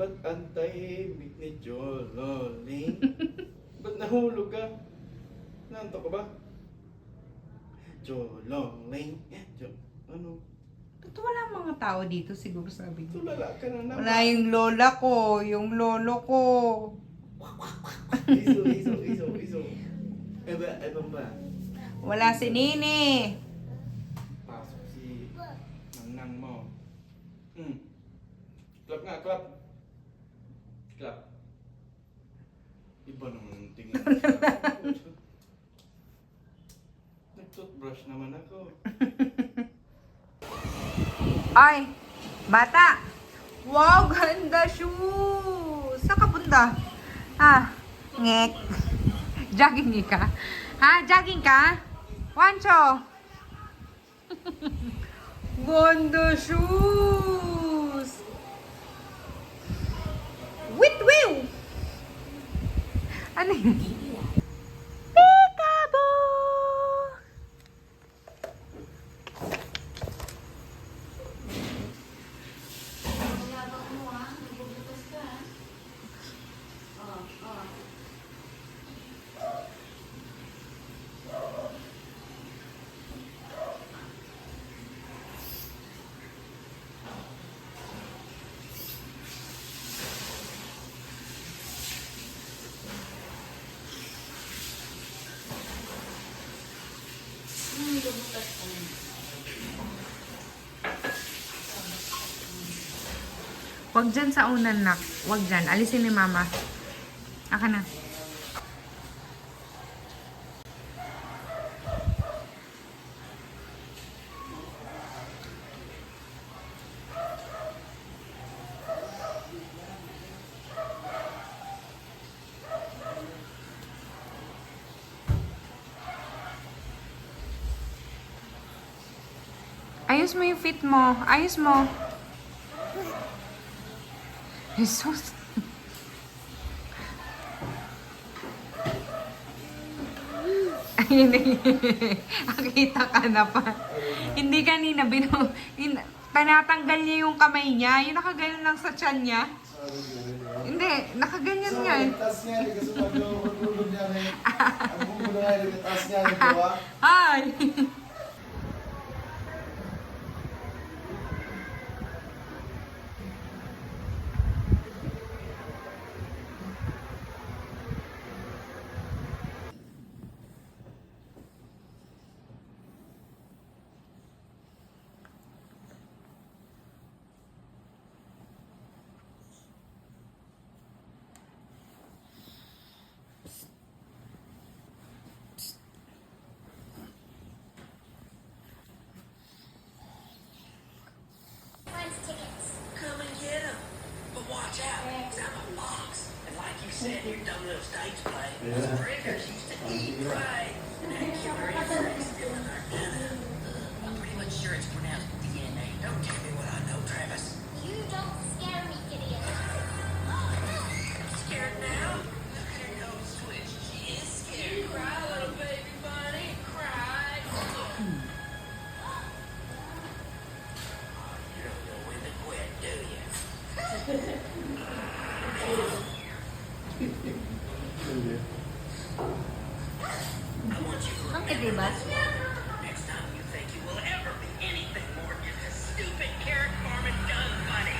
Ba't ang tahimik ni Jololing? Ba't nahulog ka? Nanto ka ba? Jololing. Ano? Ba't wala mga tao dito siguro sabi ko? Tulala ka na naman. Wala yung lola ko, yung lolo ko. Iso. Ewan ba? Wala si Nini. Pasok si Nang mo. Clap nga, clap. Clap. Iba naman ang tingin. Nag-toothbrush naman ako. Ay, bata. Wow, ganda shoes. Saan ka punta? Ngek. Jogging ka? Jogging ka? Wancho. Ganda shoes. Wit. Ano yun? Peekaboo! Wag dyan sa unan, nak. Wag dyan. Alisin ni mama. Aka na. Ayos mo yung fit mo. Ayos mo. Jesus. Ayun nakita ka na pa. Hindi kanina tanatanggal niya yung kamay niya. Yung nakaganyan lang sa tiyan niya. Hindi, nakaganyan niya. Tas niya, hindi kasi mag-ulog niya. Ang bumulo nga, tas niya, di ba? Ay! Your dumb little stage play. Those predators used to eat prey. Now you're very interested in our data. I'm pretty much sure it's pronounced DNA. Don't tell me what I know, Travis. You don't scare me, Gideon. Scared now? Look at her nose twitch. She is scared. Cry, little baby bunny. Cry. You don't know when to quit, do you? I want you to Okay, remember diba? next time you think you will ever be anything more than a stupid carrot farming dung bunny.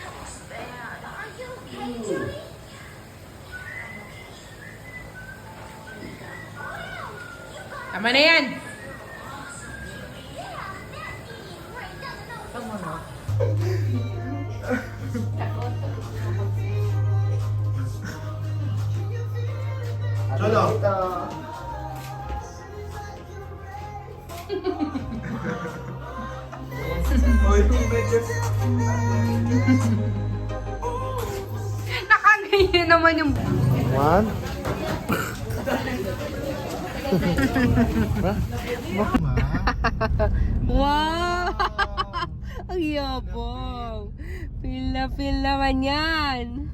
What's bad? Are you okay, Judy? Tama na yan. Yeah, that's Gideon. Right, doesn't know. Pag mo, no? Cholo! Oy, medyo... Nakaganyan naman yung... One. Wow! Ang yabang. Feel naman yan.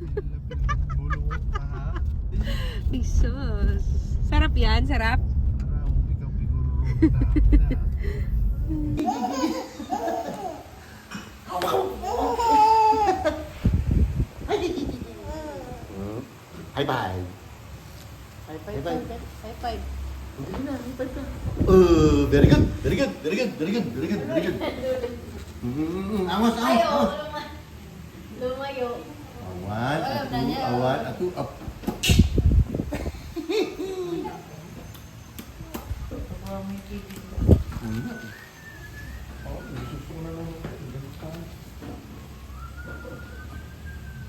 Jesus. Sarap yan, sarap. High five. High five. High five. High five. Hindi na, high five ka. Very good, very good, very good, very good, very good, very good. Angas, angas, angas. Lumayo. Awan, atu, up.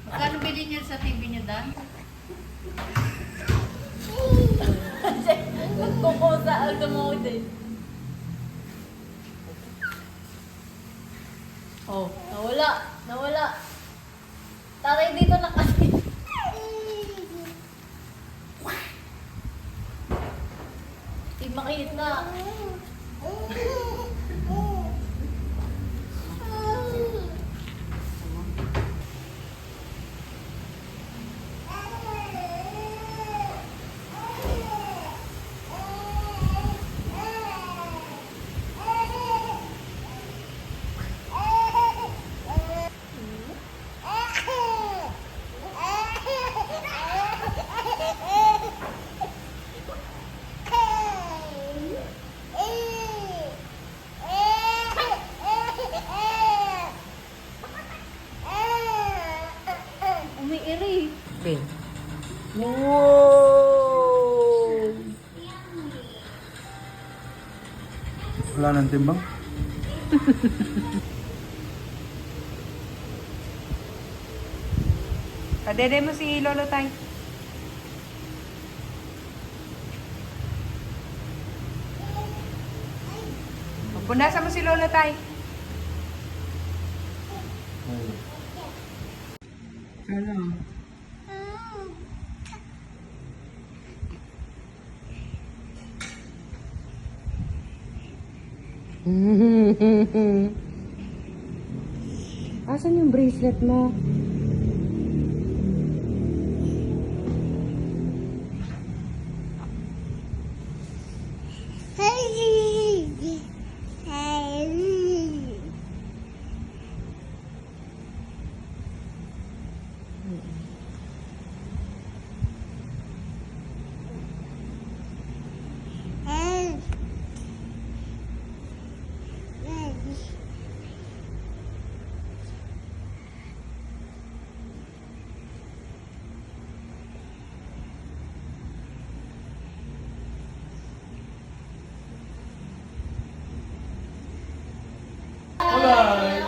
Magkano bilhin niya sa TV niyo, Dan? Nagkukusa ang dumote. Oh, nawala. Nawala. Tatay dito na kasi. Di makita. Umiiri. Ben. Wow! Wala nang timbang? Padede mo si Lolo Tay. Punasan mo si Lolo Tay. Ano? Asan yung bracelet mo? Bye-bye.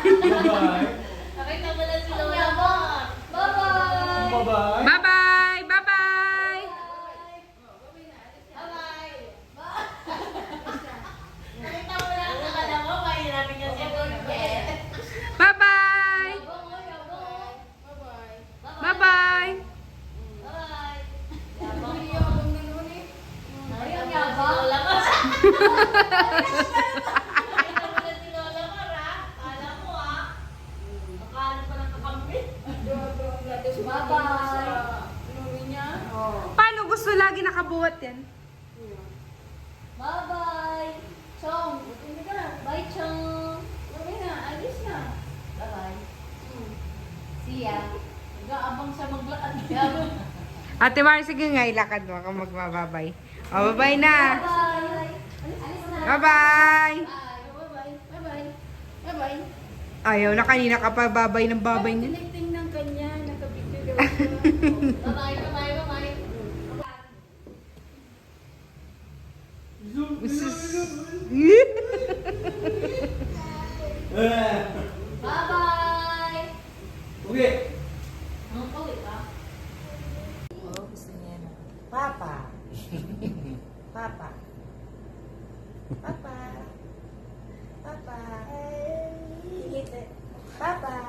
Bye-bye. Nakita mo na si Lola mo. Bye-bye. Bye-bye. Bye-bye! Bye-bye! Nakita mo na ang nakala mo. Mahirapin niya siya doon. Bye-bye! Bye-bye! Paano gusto lagi nakabuhat yan? Bye-bye! Chong! Bye, Chong! Alis na. Bye-bye. See ya. Nag-aabang siya maglakad. Ate Mar, sige nga, ilakad mo kung magbababay. O, bye-bye na! Bye! Alis na. Bye-bye! Bye-bye. Bye-bye. Bye-bye. Ayaw na kanina ka pa babay ng babay niya. Tingnan kanya. Nakapicture daw siya. Bye-bye. Bye-bye. Bye-bye. Bye-bye! Okay. Ang uwi ka? Oh, gusto niya na. Papa. Papa. Papa. Papa. Papa.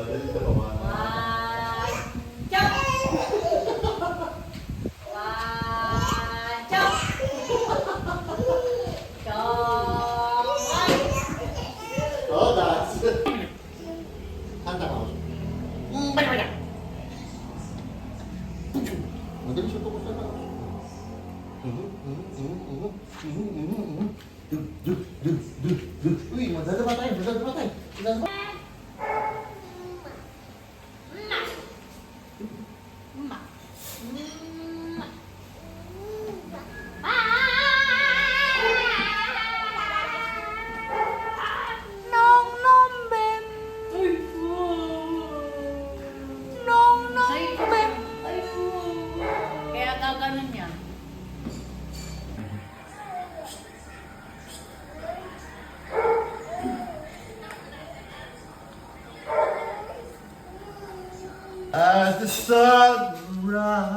Dali ka pa. One, jump! One, jump! Jump! Oh, that's. Nong nom bem. Nong nom bem. Kaya gaganon niya. As the sun rises.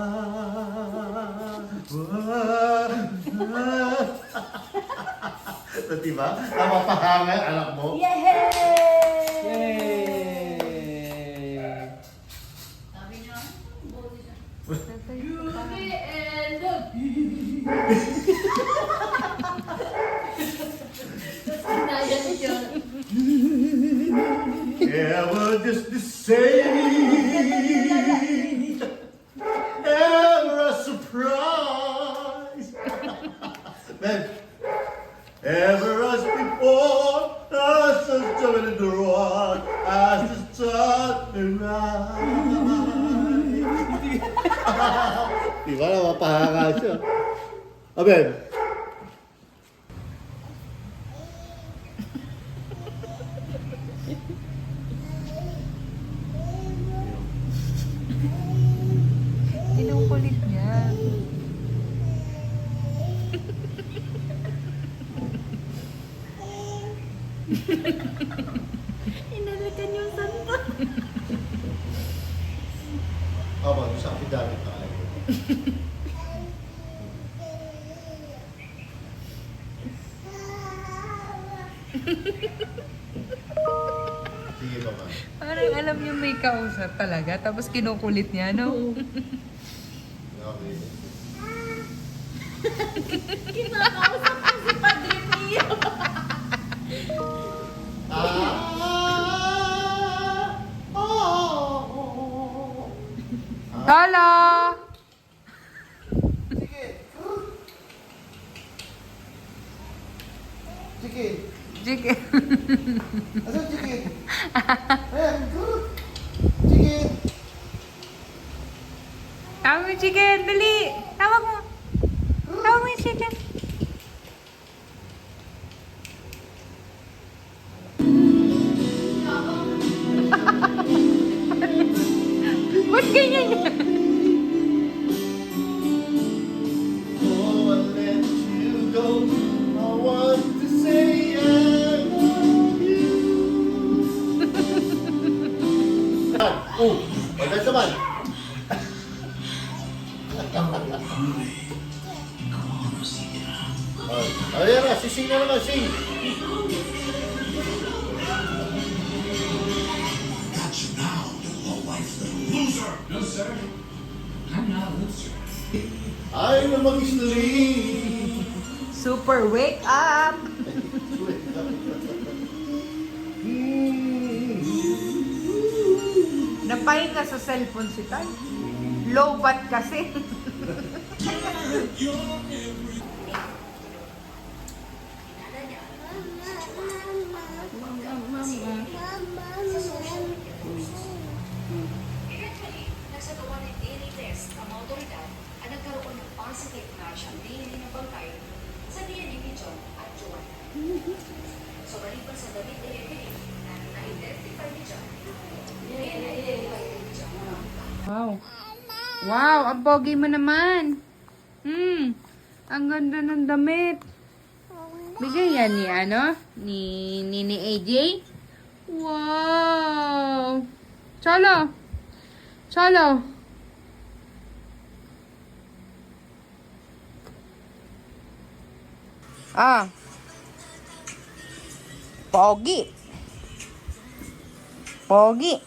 Diba? Napapahangal, anak mo. Yay! Yay! Sabi niya, Beauty and the Naya ni John. Ever just the same. Ever a surprise. Man, ever as before, as the sun in the rock, as the sun rise. Di ba napapahangal siya? Aben. Kinukulit niya. Inalikan yung santo. Aba, gusto ang pidamit na alam. Sige pa ba? Parang alam niya may kausap talaga, tapos kinukulit niya, no? Okay. Kinakausap ko si Padre Pio. Lolo! Chicken. Chicken. Asan chicken? Ayan. Chicken. Tawag mo yung chicken, dali! Tawag mo! Tawag mo yung chicken. Ba't ganyan yan? Oh, I let you go. I want to say I love you. Oh, maganda naman. Ayan na, sising na naman, sing. No, sir. I'm not a loser. Ay, na mag-sleep. Super wake up! Napahinga sa cellphone si Tay. Low bat kasi. Eventually, nagsagawa ng DNA test ang mga otoridad at nagkaroon ng positive match ang DNA ng bangkay sa DNA ni John at Joanna. So, maliban sa damit ni Evelyn na na-identify ni John, na-identify ni John. Wow. Wow, ang pogi mo naman. Ang ganda ng damit. Bigay yan ni ano? Ni AJ? Wow. Cholo. Cholo. Ah. Pogi. Pogi.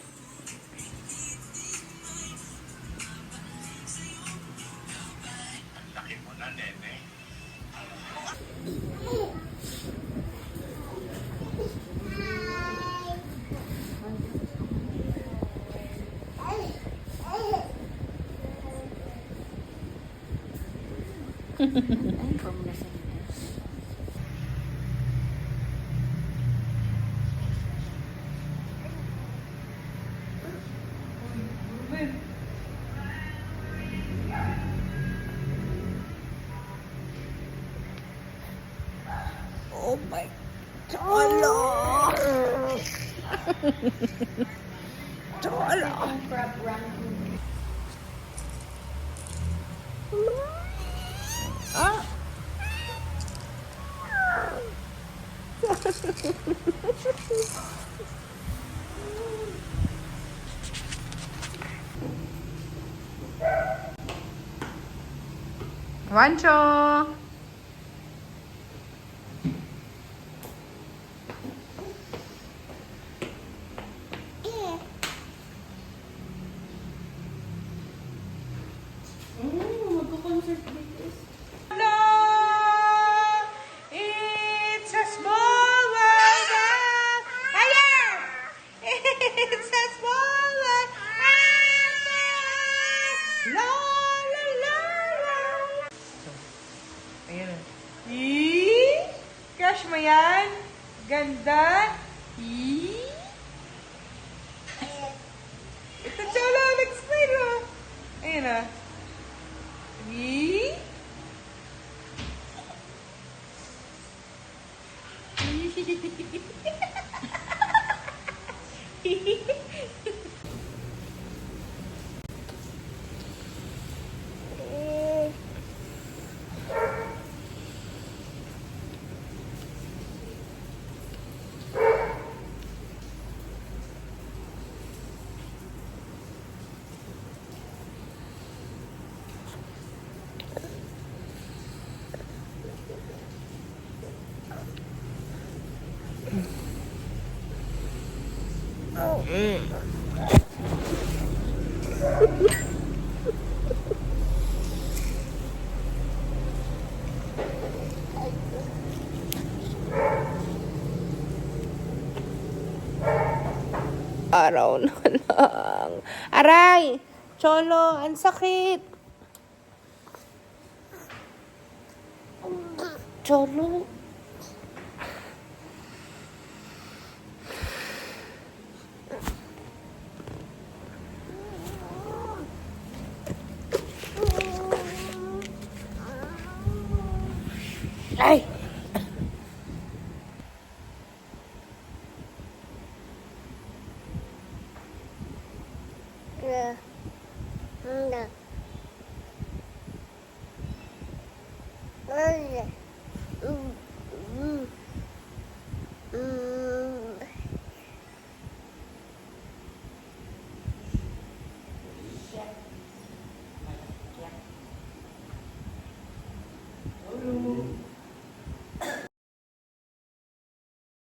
Cholo. Ah. Wancho. It's a small world. Ayan! It's a small world. La la la la. Ayan. Crush mo yan? Ganda. Ito, Cholo. Nag-smile, oh. Ayan, ah. Araw na lang. Aray! Cholo, ang sakit. Cholo. Ay! Yeah. Enggak. Enggak.